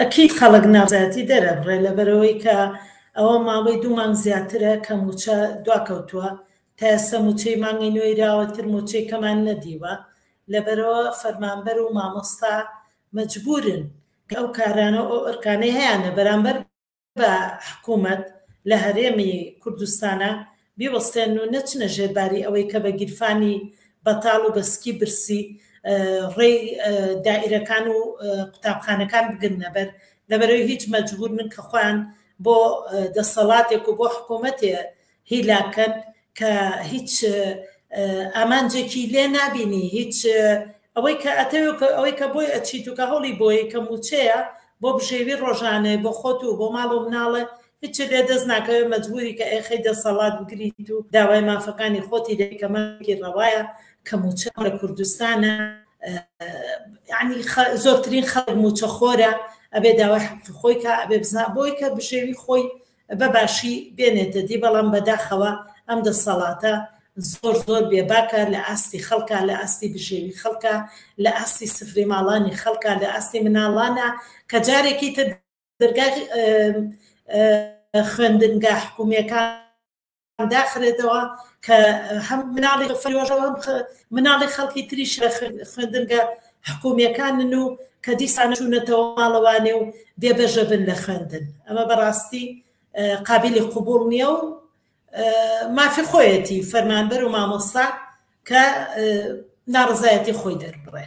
ئەکید خەڵک ناڕزایەتی دەرەبڕێ لەبەرەوەی کە ئەوە ماوەی 2 مانگ زیاترە کە موچە دواکەوتووە تا ئێستا موچەی مانگی نوێراوەتر موچەی کەمان نەدیوە لەبەرەوە فەرمانبەر و مامۆستا مەجبورن کە ئەو کارانە ئەو ئەرکانەی هەیەە بەرامبەر بە حکوومەت لە هەرێمی کوردستانە بیوەستێن و نەچنە ژێرباری ئەوەی کە بە گیرفانی بەتاڵ و بەسکی برسی ڕێی دائیرەکان و قوتابخانەکان بگرنە بەر لەبەرەوەی هیچ مەجبورن کە خۆیان بۆ دەسەڵاتێک و بۆ حکوومەتێ هیلاکەن کە هیچ ئامانجێکی لێ نابینی هیچ ئەوەی کە ئەوەی کە بۆی ئەچیت و کە هەوڵی بۆی کە موچەیە بۆ بژێوی ڕۆژانێ بۆ خۆت و بۆ ماڵ و مناڵە هیچ لێ دەست ناکەوێت مەجبوری کە ئێخەی دەسەڵات بگریت و داوای مافەکانی خۆتی دەکەمەکی ڕەوایە کە موچە لە کوردستانە یعنی زۆرترین خەڵک موچەخۆرە ئەبێ داوای حەقی خۆی کە ئەبێ بزانێت بۆی کە بژێوی خۆی بەباشی بێنێتە دی بەڵام بەداخەوە ئەم دەسەڵاتە زۆر زۆر بێباکە لە ئاستی خەڵکە لە ئاستی بژێوی خەڵکە لە ئاستی سفری ماڵانی خەڵکە لە ئاستی مناڵانە کە جارێکی تر دەرگای خوێندنگا حکوومیەکان داخرێتەوە کە هەم مناڵی فەریۆژەوە مناڵی خەڵکی تریش خوێندنگە حکوومیەکانن و کە دیسانە چوونەتەوە ماڵەوانێ و بێبەژە بن لە خوێندن ئەمە بەڕاستی قابلی قوبوڵ نییە و مافی خۆیەتی فەرمانبەر و مامۆستا کە ناڕزایەتی خۆی دەربڕێ